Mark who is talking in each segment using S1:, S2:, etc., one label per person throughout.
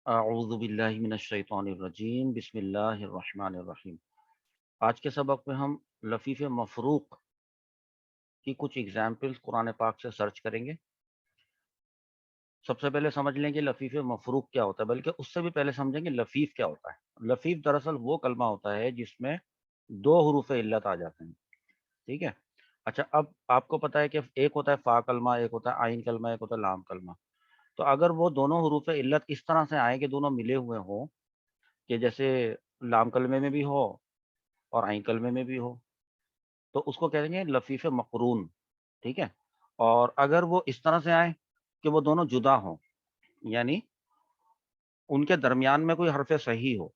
S1: اعوذ باللہ من الشیطان الرجیم بسم اللہ الرحمن الرحیم۔ آج کے سبق میں ہم لفیف مفروق کی کچھ ایگزامپلس قرآن پاک سے سرچ کریں گے۔ سب سے پہلے سمجھ لیں کہ لفیف مفروق کیا ہوتا ہے، بلکہ اس سے بھی پہلے سمجھیں کہ لفیف کیا ہوتا ہے۔ لفیف دراصل وہ کلمہ ہوتا ہے جس میں دو حروف علت آ جاتے ہیں، ٹھیک ہے۔ اچھا، اب آپ کو پتا ہے کہ ایک ہوتا ہے فا کلمہ، ایک ہوتا ہے عین کلمہ، ایک ہوتا ہے لام کلمہ۔ تو اگر وہ دونوں حروف علت اس طرح سے آئیں کہ دونوں ملے ہوئے ہوں، کہ جیسے لام کلمے میں بھی ہو اور عین کلمے میں بھی ہو، تو اس کو کہیں گے لفیف مقرون، ٹھیک ہے۔ اور اگر وہ اس طرح سے آئیں کہ وہ دونوں جدا ہوں، یعنی ان کے درمیان میں کوئی حرف صحیح ہو،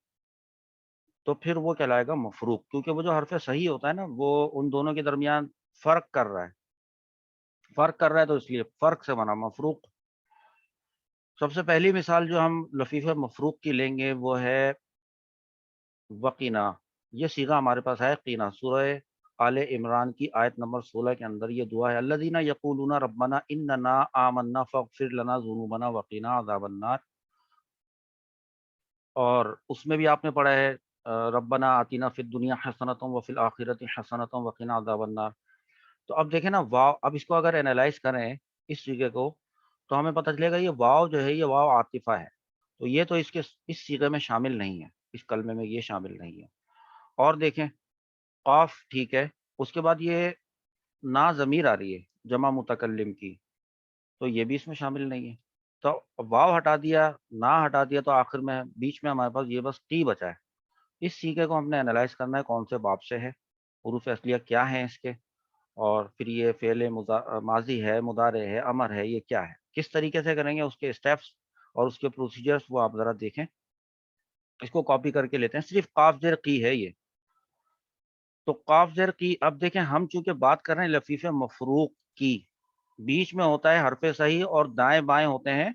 S1: تو پھر وہ کہلائے گا مفروق، کیونکہ وہ جو حرف صحیح ہوتا ہے نا، وہ ان دونوں کے درمیان فرق کر رہا ہے تو اس لیے فرق سے بنا مفروق۔ سب سے پہلی مثال جو ہم لفیف مفروق کی لیں گے وہ ہے وقینا۔ یہ صیغہ ہمارے پاس ہے قینا، سورہ آل عمران کی آیت نمبر 16 کے اندر یہ دعا ہے، الذین یقولون ربنا اننا آمنا فاغفر لنا ذنوبنا وقنا عذاب النار۔ اور اس میں بھی آپ نے پڑھا ہے ربنا آتنا فی الدنیا حسنۃ وفی الآخرۃ حسنۃ وقنا عذاب النار۔ تو اب دیکھیں نا، واو، اب اس کو اگر اینالائز کریں اس صیغے کو، تو ہمیں پتہ چلے گا یہ واو جو ہے یہ واو عاطفہ ہے، تو یہ تو اس صیغے میں شامل نہیں ہے، اس کلمے میں یہ شامل نہیں ہے۔ اور دیکھیں قاف، ٹھیک ہے، اس کے بعد یہ نا ضمیر آ رہی ہے جمع متکلم کی، تو یہ بھی اس میں شامل نہیں ہے۔ تو واو ہٹا دیا، نا ہٹا دیا، تو آخر میں بیچ میں ہمارے پاس یہ بس ٹی بچا ہے۔ اس سیکھے کو ہم نے انالائز کرنا ہے کون سے باب سے ہے، حروف اصلیہ کیا ہیں اس کے، اور پھر یہ فعل ماضی ہے، مضارع ہے، امر ہے، یہ کیا ہے، کس طریقے سے کریں گے، اس کے اسٹیپس اور اس کے پروسیجرز وہ آپ ذرا دیکھیں۔ اس کو کاپی کر کے لیتے ہیں، صرف قاف زیر قی ہے یہ۔ تو قاف زیر کی، اب دیکھیں ہم چونکہ بات کر رہے ہیں لفیف مفروق کی، بیچ میں ہوتا ہے حرف صحیح اور دائیں بائیں ہوتے ہیں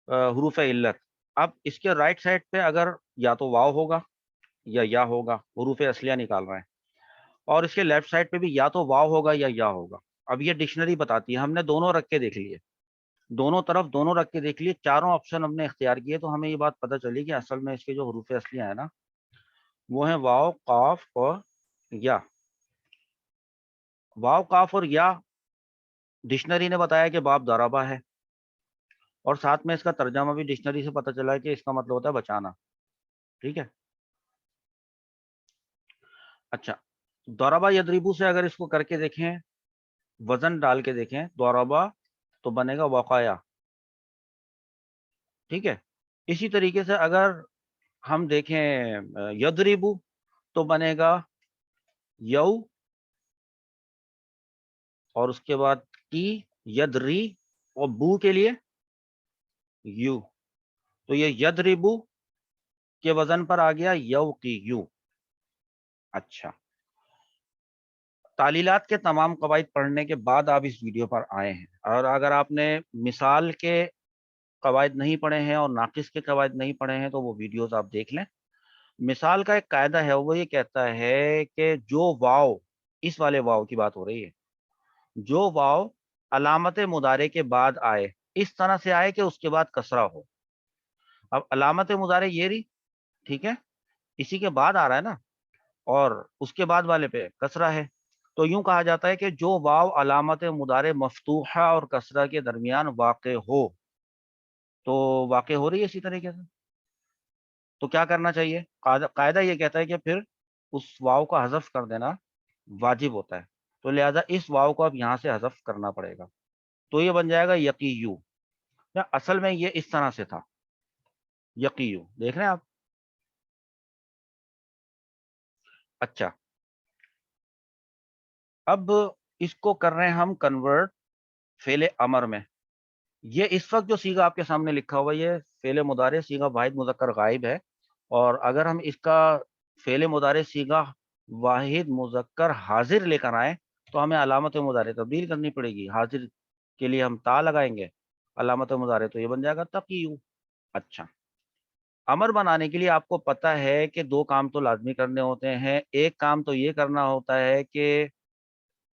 S1: حروف علت۔ اب اس کے رائٹ سائڈ پہ اگر یا تو واو ہوگا یا ہوگا، حروف اصلیہ نکال رہے ہیں، اور اس کے لیفٹ سائڈ پہ بھی یا تو واو ہوگا یا ہوگا۔ اب یہ ڈکشنری بتاتی ہے، ہم نے دونوں رکھ کے دیکھ لیے، دونوں طرف دونوں رکھ کے دیکھ لیے، چاروں آپشن ہم نے اختیار کیے، تو ہمیں یہ بات پتہ چلی کہ اصل میں اس کے جو حروف اصلیہ ہیں نا، وہ ہیں واو، قاف اور یا۔ واو، قاف اور یا ڈکشنری نے بتایا کہ باب ضربہ ہے، اور ساتھ میں اس کا ترجمہ بھی ڈکشنری سے پتہ چلا ہے کہ اس کا مطلب ہوتا ہے بچانا، ٹھیک ہے۔ اچھا، ضربہ یضربو سے اگر اس کو کر کے دیکھیں، وزن ڈال کے دیکھیں ضربہ، تو بنے گا وقایا، ٹھیک ہے۔ اسی طریقے سے اگر ہم دیکھیں یضربو، تو بنے گا یو، اور اس کے بعد ٹی، یدری، اور بو کے لیے یو، تو یہ یضربو کے وزن پر آ گیا یو کی یو۔ اچھا، تعلیلات کے تمام قواعد پڑھنے کے بعد آپ اس ویڈیو پر آئے ہیں، اور اگر آپ نے مثال کے قواعد نہیں پڑھے ہیں اور ناقص کے قواعد نہیں پڑھے ہیں تو وہ ویڈیوز آپ دیکھ لیں۔ مثال کا ایک قاعدہ ہے، وہ یہ کہتا ہے کہ جو واو، اس والے واو کی بات ہو رہی ہے، جو واو علامت مضارع کے بعد آئے، اس طرح سے آئے کہ اس کے بعد کسرہ ہو۔ اب علامت مضارع یہ رہی، ٹھیک ہے، اسی کے بعد آ رہا ہے نا، اور اس کے بعد والے پہ کسرہ ہے، تو یوں کہا جاتا ہے کہ جو واو علامت مضارع مفتوحہ اور کسرہ کے درمیان واقع ہو، تو واقع ہو رہی ہے اسی طریقے سے، تو کیا کرنا چاہیے؟ قاعدہ یہ کہتا ہے کہ پھر اس واو کا حذف کر دینا واجب ہوتا ہے، تو لہذا اس واو کو اب یہاں سے حذف کرنا پڑے گا، تو یہ بن جائے گا یقیو۔ اصل میں یہ اس طرح سے تھا، یقیو، دیکھ رہے ہیں آپ۔ اچھا، اب اس کو کر رہے ہیں ہم کنورٹ فعل امر میں۔ یہ اس وقت جو صیغہ آپ کے سامنے لکھا ہوا، یہ فعل مضارع صیغہ واحد مذکر غائب ہے، اور اگر ہم اس کا فعل مضارع صیغہ واحد مذکر حاضر لے کر آئیں تو ہمیں علامت مضارع تبدیل کرنی پڑے گی، حاضر کے لیے ہم تا لگائیں گے، علامت مضارع تو یہ بن جائے گا تقیو۔ اچھا، امر بنانے کے لیے آپ کو پتہ ہے کہ دو کام تو لازمی کرنے ہوتے ہیں، ایک کام تو یہ کرنا ہوتا ہے کہ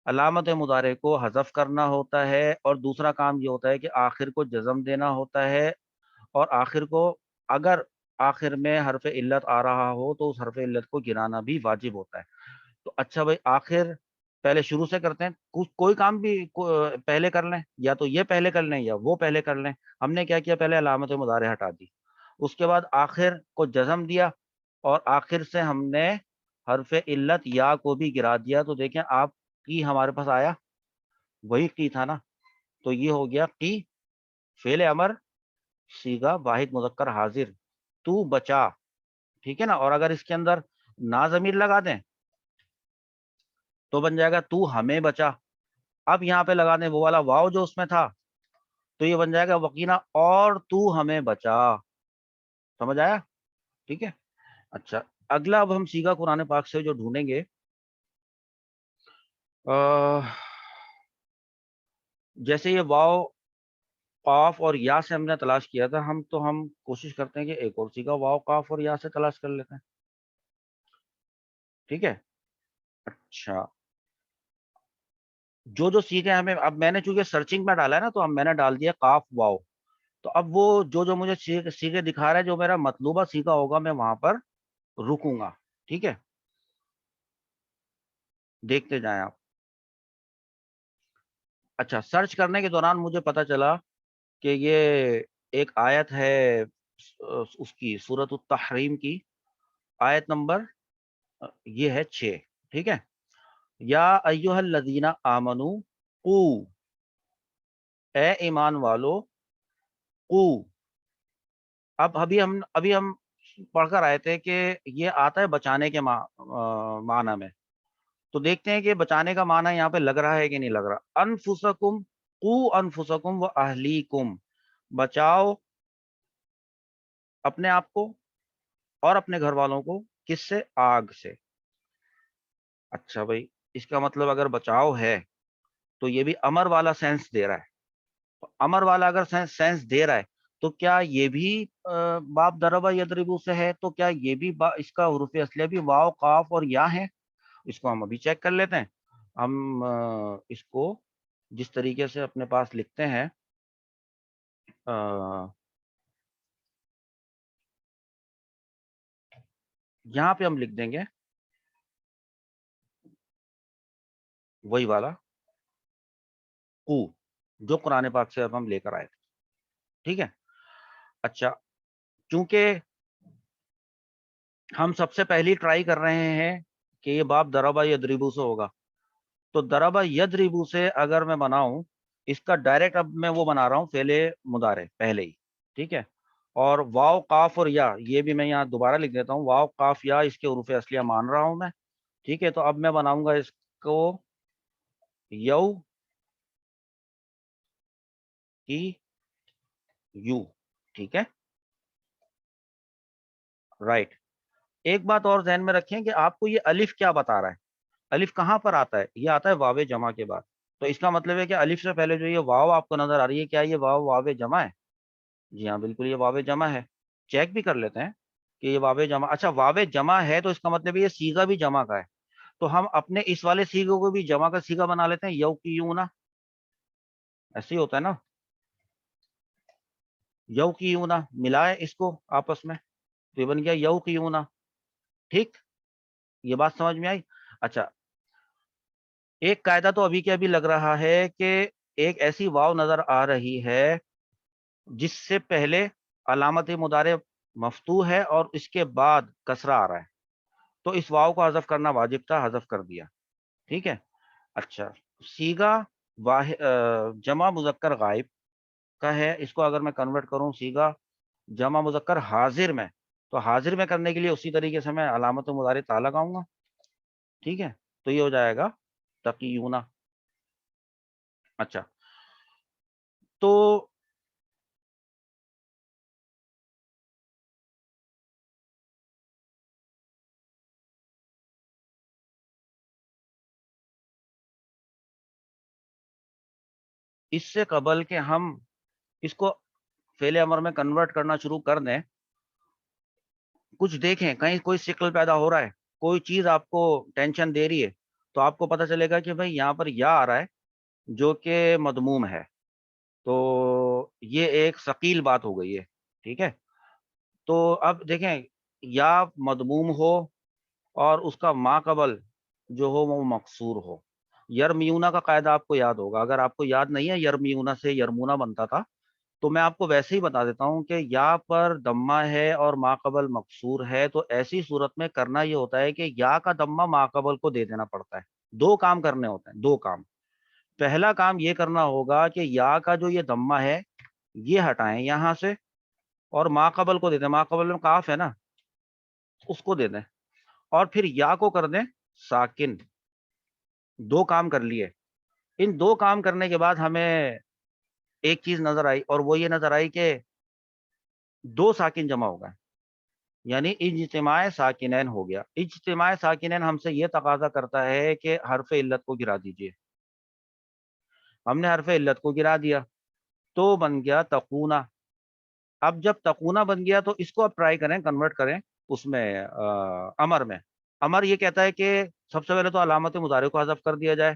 S1: علامت مضارع کو حذف کرنا ہوتا ہے، اور دوسرا کام یہ ہوتا ہے کہ آخر کو جزم دینا ہوتا ہے، اور آخر کو اگر آخر میں حرف علت آ رہا ہو تو اس حرف علت کو گرانا بھی واجب ہوتا ہے. تو اچھا بھائی آخر پہلے شروع سے کرتے ہیں. کوئی کام بھی پہلے کر لیں, یا تو یہ پہلے کر لیں یا وہ پہلے کر لیں. ہم نے کیا کیا, پہلے علامت مضارع ہٹا دی, اس کے بعد آخر کو جزم دیا, اور آخر سے ہم نے حرف علت یا کو بھی گرا دیا. تو دیکھیں آپ کی ہمارے پاس آیا, وہی کی تھا نا. تو یہ ہو گیا کی فعل امر صیغہ واحد مذکر حاضر, تو بچا. ٹھیک ہے نا. اور اگر اس کے اندر نا ضمیر لگا دیں تو بن جائے گا تو ہمیں بچا. اب یہاں پہ لگا دیں وہ والا واو جو اس میں تھا, تو یہ بن جائے گا وقینا اور تو ہمیں بچا. سمجھ آیا؟ ٹھیک ہے. اچھا اگلا اب ہم صیغہ قرآن پاک سے جو ڈھونڈیں گے, جیسے یہ واو قاف اور یا سے ہم نے تلاش کیا تھا, ہم کوشش کرتے ہیں کہ ایک اور صیغہ واو قاف اور یا سے تلاش کر لیتے ہیں. ٹھیک ہے. اچھا جو صیغے ہمیں, اب میں نے چونکہ سرچنگ میں ڈالا ہے نا, تو اب میں نے ڈال دیا قاف واو. تو اب وہ جو مجھے صیغے دکھا رہا ہے, جو میرا مطلوبہ صیغہ ہوگا, میں وہاں پر رکوں گا. ٹھیک ہے, دیکھتے جائیں آپ. اچھا سرچ کرنے کے دوران مجھے پتا چلا کہ یہ ایک آیت ہے اس کی سورۃ التحریم کی, آیت نمبر یہ ہے 6. ٹھیک ہے. یا ایھا الذین آمنو قو, اے ایمان والو, قو. اب ابھی ہم پڑھ کر آئے تھے کہ یہ آتا ہے بچانے کے معنی میں. تو دیکھتے ہیں کہ بچانے کا معنی یہاں پہ لگ رہا ہے کہ نہیں لگ رہا. انفسکم قو انفسکم و اہلیکم, بچاؤ اپنے آپ کو اور اپنے گھر والوں کو. کس سے؟ آگ سے. اچھا بھائی اس کا مطلب اگر بچاؤ ہے تو یہ بھی امر والا سینس دے رہا ہے. تو امر والا اگر سینس دے رہا ہے تو کیا یہ بھی باب ضربہ یضربو سے ہے؟ تو کیا یہ بھی اس کا حروف اصلیہ بھی واو قاف اور یا ہے؟ اس کو ہم ابھی چیک کر لیتے ہیں. ہم اس کو جس طریقے سے اپنے پاس لکھتے ہیں, یہاں پہ ہم لکھ دیں گے وہی والا قو جو قرآن پاک سے اب ہم لے کر آئے تھے. ٹھیک ہے. اچھا چونکہ ہم سب سے پہلی ٹرائی کر رہے ہیں کہ یہ باب ضربہ یضربو سے ہوگا, تو ضربہ یضربو سے اگر میں بناؤں, اس کا ڈائریکٹ اب میں وہ بنا رہا ہوں فعل مضارع پہلے ہی. ٹھیک ہے. اور واو قاف اور یا یہ بھی میں یہاں دوبارہ لکھ دیتا ہوں, واو قاف یا اس کے حروف اصلیہ مان رہا ہوں میں. ٹھیک ہے. تو اب میں بناؤں گا اس کو یو کی یو. ٹھیک ہے. رائٹ. ایک بات اور ذہن میں رکھیں کہ آپ کو یہ الف کیا بتا رہا ہے. الف کہاں پر آتا ہے؟ یہ آتا ہے واو جمع کے بعد. تو اس کا مطلب ہے کہ الف سے پہلے جو یہ واو آپ کو نظر آ رہی ہے, کیا یہ واو جمع ہے؟ جی ہاں بالکل یہ واو جمع ہے. چیک بھی کر لیتے ہیں کہ یہ واو جمع. اچھا واو جمع ہے تو اس کا مطلب یہ صیغہ بھی جمع کا ہے. تو ہم اپنے اس والے صیغے کو بھی جمع کا صیغہ بنا لیتے ہیں, یو کی یونا. ایسے ہی ہوتا ہے نا, یو کی یونا ملائے اس کو آپس میں, تو یہ بن گیا یو کی یونا. ٹھیک, یہ بات سمجھ میں آئی؟ اچھا ایک قاعدہ تو ابھی کے ابھی لگ رہا ہے کہ ایک ایسی واو نظر آ رہی ہے جس سے پہلے علامت مضارع مفتوح ہے اور اس کے بعد کسرہ آ رہا ہے, تو اس واو کو حذف کرنا واجب تھا, حذف کر دیا. ٹھیک ہے. اچھا صیغہ جمع مذکر غائب کا ہے, اس کو اگر میں کنورٹ کروں صیغہ جمع مذکر حاضر میں, تو حاضر میں کرنے کے لیے اسی طریقے سے میں علامت مضارع تا لگاؤں گا. ٹھیک ہے. تو یہ ہو جائے گا تقیونا. اچھا تو اس سے قبل کہ ہم اس کو فعل امر میں کنورٹ کرنا شروع کر دیں, کچھ دیکھیں کہیں کوئی شکل پیدا ہو رہا ہے, کوئی چیز آپ کو ٹینشن دے رہی ہے, تو آپ کو پتہ چلے گا کہ بھائی یہاں پر یا آ رہا ہے جو کہ مضموم ہے, تو یہ ایک ثقیل بات ہو گئی ہے. ٹھیک ہے. تو اب دیکھیں یا مضموم ہو اور اس کا ما قبل جو ہو وہ مقصور ہو. یرمیونا کا قاعدہ آپ کو یاد ہوگا. اگر آپ کو یاد نہیں ہے یرمیونا سے یرمونا بنتا تھا تو میں آپ کو ویسے ہی بتا دیتا ہوں کہ یا پر دمہ ہے اور ما قبل مقصور ہے تو ایسی صورت میں کرنا یہ ہوتا ہے کہ یا کا دمہ ما قبل کو دے دینا پڑتا ہے. دو کام کرنے ہوتے ہیں, دو کام. پہلا کام یہ کرنا ہوگا کہ یا کا جو یہ دمہ ہے یہ ہٹائیں یہاں سے اور ما قبل کو دے دیں. ما قبل میں کاف ہے نا, اس کو دے دیں اور پھر یا کو کر دیں ساکن. دو کام کر لیے. ان دو کام کرنے کے بعد ہمیں ایک چیز نظر آئی اور وہ یہ نظر آئی کہ دو ساکن جمع ہو گئے, یعنی اجتماع ساکنین ہو گیا. اجتماع ساکنین ہم سے یہ تقاضا کرتا ہے کہ حرف علت کو گرا دیجئے. ہم نے حرف علت کو گرا دیا تو بن گیا تقونا. اب جب تقونا بن گیا تو اس کو اب ٹرائی کریں, کنورٹ کریں اس میں امر میں. امر یہ کہتا ہے کہ سب سے پہلے تو علامت مضارع کو حذف کر دیا جائے.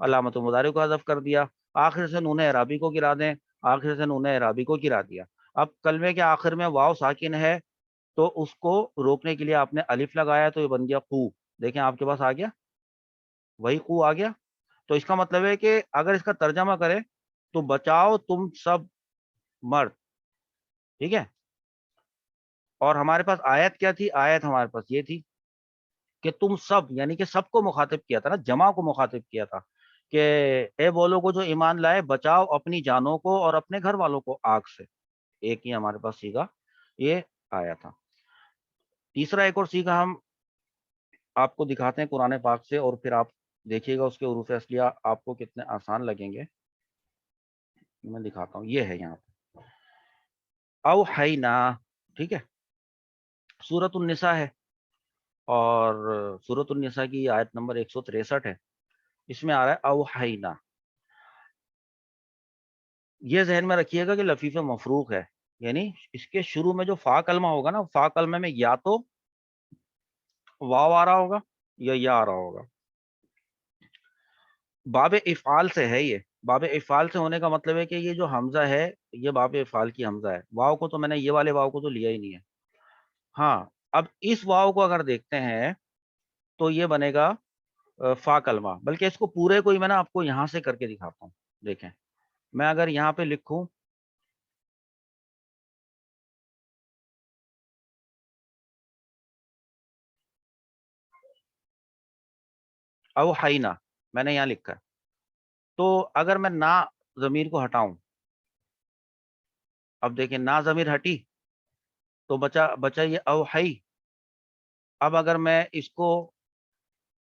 S1: علامت مضارع کو حذف کر دیا, آخر سے نون اعرابی کو گرا دیں, آخر سے نون اعرابی کو گرا دیا. اب کلمے کے آخر میں واو ساکن ہے تو اس کو روکنے کے لیے آپ نے الف لگایا تو یہ بن گیا قو. دیکھیں آپ کے پاس آ گیا, وہی قو آ گیا. تو اس کا مطلب ہے کہ اگر اس کا ترجمہ کریں تو بچاؤ تم سب مرد. ٹھیک ہے. اور ہمارے پاس آیت کیا تھی؟ آیت ہمارے پاس یہ تھی کہ تم سب, یعنی کہ سب کو مخاطب کیا تھا نا, جمع کو مخاطب کیا تھا کہ اے وہ لوگوں جو ایمان لائے بچاؤ اپنی جانوں کو اور اپنے گھر والوں کو آگ سے. ایک ہی ہمارے پاس سیگا یہ آیا تھا. تیسرا ایک اور سیگا ہم آپ کو دکھاتے ہیں قرآن پاک سے اور پھر آپ دیکھیے گا اس کے حروف اصلیہ آپ کو کتنے آسان لگیں گے. میں دکھاتا ہوں, یہ ہے یہاں پہ اوحینا. ٹھیک ہے, سورۃ النساء ہے اور سورۃ النساء کی آیت نمبر 163 ہے. اس میں آ رہا ہے اوحینا. یہ ذہن میں رکھیے گا کہ لفیف مفروق ہے, یعنی اس کے شروع میں جو فا کلمہ ہوگا نا, فا کلمے میں یا تو واو آ رہا ہوگا یا آ رہا ہوگا. باب افعال سے ہے یہ. باب افعال سے ہونے کا مطلب ہے کہ یہ جو حمزہ ہے یہ باب افعال کی حمزہ ہے. واو کو تو میں نے یہ والے واو کو تو لیا ہی نہیں ہے. ہاں, اب اس واو کو اگر دیکھتے ہیں تو یہ بنے گا فا کلمہ. بلکہ اس کو پورے کو ہی میں نا آپ کو یہاں سے کر کے دکھاتا ہوں. دیکھیں میں اگر یہاں پہ لکھوں اوحینا, میں نے یہاں لکھا ہے, تو اگر میں نا ضمیر کو ہٹاؤں, اب دیکھیں نا ضمیر ہٹی تو بچا یہ اوحی. اب اگر میں اس کو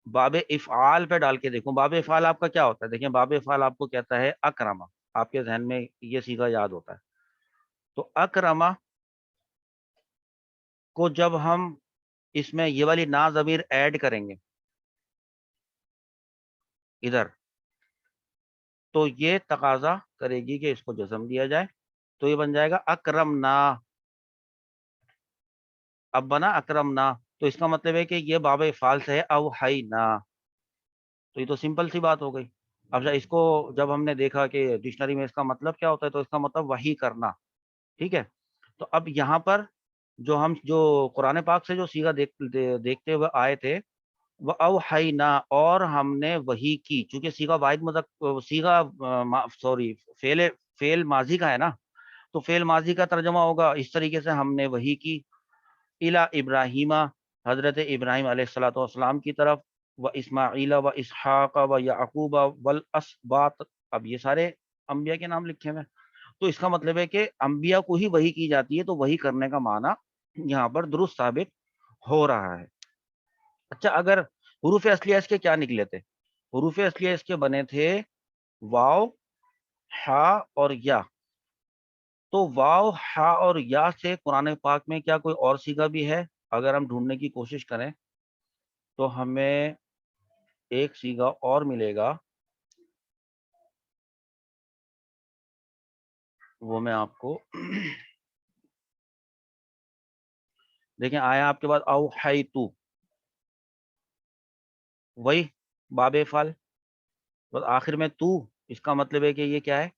S1: باب افعال پہ ڈال کے دیکھوں, باب افعال آپ کا کیا ہوتا ہے؟ دیکھیں باب افعال آپ کو کہتا ہے اکرما. آپ کے ذہن میں یہ سیدھا یاد ہوتا ہے. تو اکرما کو جب ہم اس میں یہ والی نا ضمیر ایڈ کریں گے ادھر تو یہ تقاضا کرے گی کہ اس کو جزم دیا جائے. تو یہ بن جائے گا اکرمنا. اب بنا اکرمنا تو اس کا مطلب ہے کہ یہ باب افعال سے ہے اوحینا. تو یہ تو سمپل سی بات ہو گئی. اب اس کو جب ہم نے دیکھا کہ ڈکشنری میں اس کا مطلب کیا ہوتا ہے تو اس کا مطلب وحی کرنا. ٹھیک ہے, تو اب یہاں پر جو قرآن پاک سے جو سیگا دیکھتے ہوئے آئے تھے وہ اوحینا, اور ہم نے وحی کی. چونکہ سیگا واحد سیگا سوری فعل ماضی کا ہے نا, تو فعل ماضی کا ترجمہ ہوگا اس طریقے سے ہم نے وحی کی الا ابراہیمہ, حضرت ابراہیم علیہ الصلوۃ والسلام کی طرف, و اسماعیل و اسحاق و یعقوب والاسباط. اب یہ سارے انبیاء کے نام لکھے ہوئے. تو اس کا مطلب ہے کہ انبیاء کو ہی وحی کی جاتی ہے, تو وحی کرنے کا معنی یہاں پر درست ثابت ہو رہا ہے. اچھا, اگر حروف اصلیہ اس کے کیا نکلے تھے؟ حروف اصلیہ اس کے بنے تھے واو, ہا اور یا. تو واو, ہا اور یا سے قرآن پاک میں کیا کوئی اور سیگا بھی ہے؟ اگر ہم ڈھونڈنے کی کوشش کریں تو ہمیں ایک سیگا اور ملے گا, وہ میں آپ کو دیکھیں آیا آپ کے پاس اوحیتو, وہی باب افعال, بس آخر میں تو. اس کا مطلب ہے کہ یہ کیا ہے؟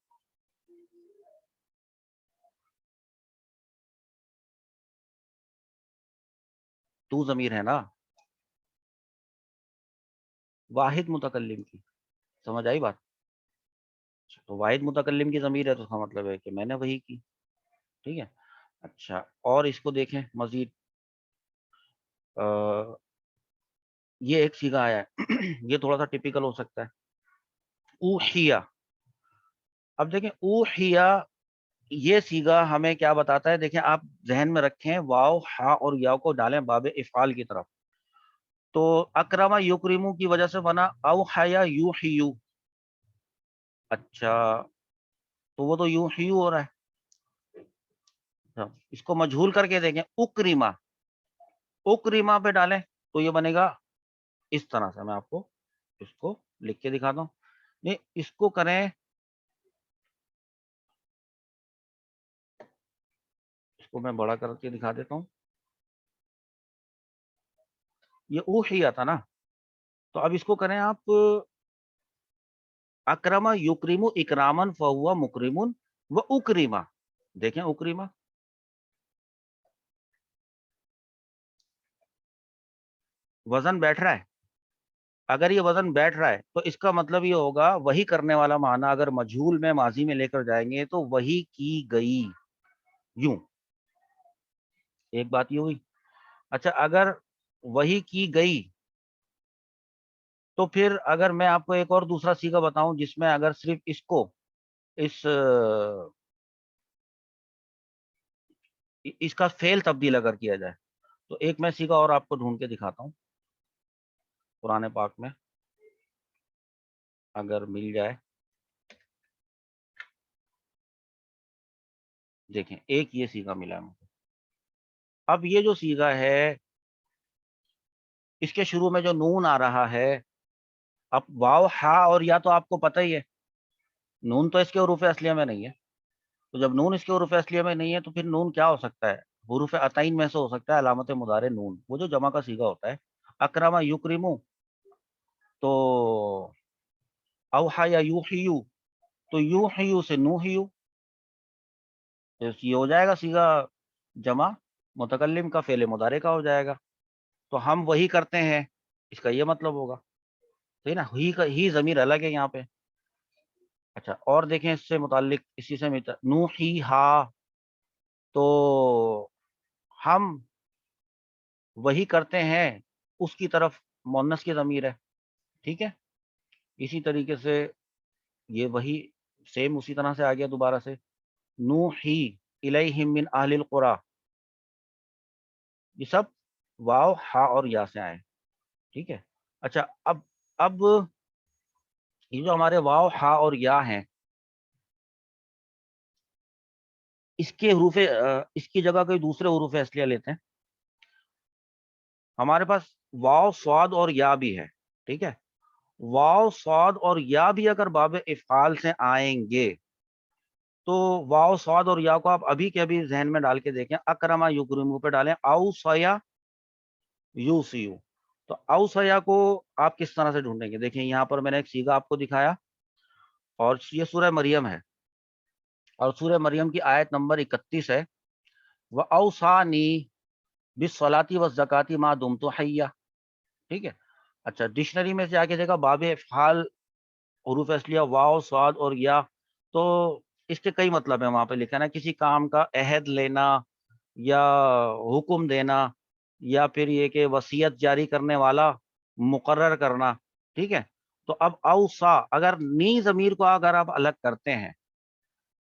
S1: تو ضمیر ہے نا واحد متکلم کی. سمجھ آئی بات؟ تو واحد متکلم کی ضمیر ہے تو اس کا مطلب ہے کہ میں نے وہی کی. ٹھیک ہے. اچھا اور اس کو دیکھیں مزید. یہ ایک سیگا آیا ہے یہ تھوڑا سا ٹپیکل ہو سکتا ہے. اوحیا. اب دیکھیں اوحیا یہ سیگا ہمیں کیا بتاتا ہے؟ دیکھیں آپ ذہن میں رکھیں واو ہا اور یا کو ڈالیں باب افعال کی طرف. تو اکرما یکرمو کی وجہ سے بنا اوحیا یوحیو. اچھا تو وہ تو یوحیو ہو رہا ہے. اس کو مجہول کر کے دیکھیں اکریما. اکریما پہ ڈالیں تو یہ بنے گا اس طرح سے. میں آپ کو اس کو لکھ کے دکھاتا ہوں. نہیں اس کو کریں, اس کو میں بڑا کر کے دکھا دیتا ہوں. یہ اوحیا تھا نا, تو اب اس کو کریں آپ اکرما یکرمو اکرامن فہو مکرمن و اکریما. دیکھیں اکریما وزن بیٹھ رہا ہے. اگر یہ وزن بیٹھ رہا ہے تو اس کا مطلب یہ ہوگا وہی کرنے والا معنی اگر مجہول میں ماضی میں لے کر جائیں گے تو وہی کی گئی یوں. ایک بات یہ ہوئی. اچھا اگر وہی کی گئی تو پھر اگر میں آپ کو ایک اور دوسرا سیگا بتاؤں جس میں اگر صرف اس کو اس کا فعل تبدیل اگر کیا جائے تو ایک میں سیگا اور آپ کو ڈھونڈ کے دکھاتا ہوں قرآن پاک میں اگر مل جائے. دیکھیں ایک یہ سیگا ملا مجھے. اب یہ جو سیگا ہے اس کے شروع میں جو نون آ رہا ہے, اب واو ہا اور یا تو آپ کو پتہ ہی ہے نون تو اس کے حروف اصلیہ میں نہیں ہے. تو جب نون اس کے حروف اصلیہ میں نہیں ہے تو پھر نون کیا ہو سکتا ہے؟ حروف عطین میں سے ہو سکتا ہے علامت مضارع نون, وہ جو جمع کا سیگا ہوتا ہے. اکرما یکرمو تو اوحا یا یوحیو تو یوحیو سے نوحیو, تو یہ ہو جائے گا سیگا جمع متکلم کا فعل مضارع کا ہو جائے گا. تو ہم وہی کرتے ہیں اس کا یہ مطلب ہوگا. صحیح نا, ہی کا ہی ضمیر الگ ہے یہاں پہ. اچھا اور دیکھیں اس سے متعلق اسی سے نوحی ہا, تو ہم وہی کرتے ہیں اس کی طرف مؤنث کی ضمیر ہے. ٹھیک ہے. اسی طریقے سے یہ وہی سیم اسی طرح سے آ گیا دوبارہ سے نوحی الیہم من اہل القری. یہ سب واو ہا اور یا سے آئے. ٹھیک ہے. اچھا اب یہ جو ہمارے واو ہا اور یا ہیں اس کے حروف اس کی جگہ کوئی دوسرے حروف اصلیہ لیتے ہیں. ہمارے پاس واو صاد اور یا بھی ہے. ٹھیک ہے. واو صاد اور یا بھی اگر باب افعال سے آئیں گے تو واو صاد اور یا کو آپ ابھی کے ابھی ذہن میں ڈال کے دیکھیں. اکرما یکرمو پہ ڈالیں او سیا یو سی یو. تو او سیا کو آپ کس طرح سے ڈھونڈیں گے؟ دیکھیں یہاں پر میں نے ایک سیگا آپ کو دکھایا اور یہ سورہ مریم ہے اور سورہ مریم کی آیت نمبر 31 ہے وَأَوْصَانِي بِالصَّلَاةِ وَالزَّكَاةِ مَا دُمْتُ حَيًّا. ٹھیک ہے. اچھا ڈکشنری میں سے آ کے دیکھا باب افعال حروف اصلیہ واو صاد اور یا, تو اس کے کئی مطلب ہیں وہاں پہ لکھا نا, کسی کام کا عہد لینا یا حکم دینا یا پھر یہ کہ وصیت جاری کرنے والا مقرر کرنا. ٹھیک ہے. تو اب اوصا اگر نی ضمیر کو اگر آپ الگ کرتے ہیں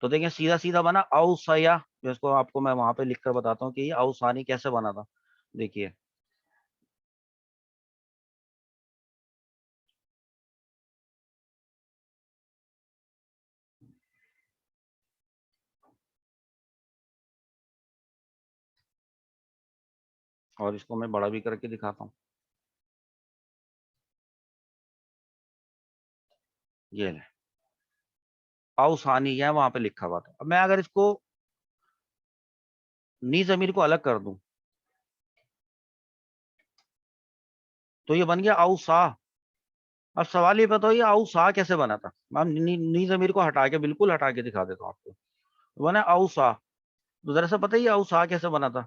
S1: تو دیکھیں سیدھا سیدھا بنا اوصیا. جس کو آپ کو میں وہاں پہ لکھ کر بتاتا ہوں کہ یہ اوصانی کیسے بنا تھا. دیکھیے اور اس کو میں بڑا بھی کر کے دکھاتا ہوں. یہ لیں اوصانی ہے وہاں پہ لکھا ہوا تھا. اب میں اگر اس کو نی ضمیر کو الگ کر دوں تو یہ بن گیا اوصا. اب سوال یہ بتائیے اوصا کیسے بنا تھا؟ میں نی ضمیر کو ہٹا کے بالکل ہٹا کے دکھا دیتا ہوں آپ کو. بنا اوصا. تو ذرا سا پتہ ہی اوصا کیسے بنا تھا؟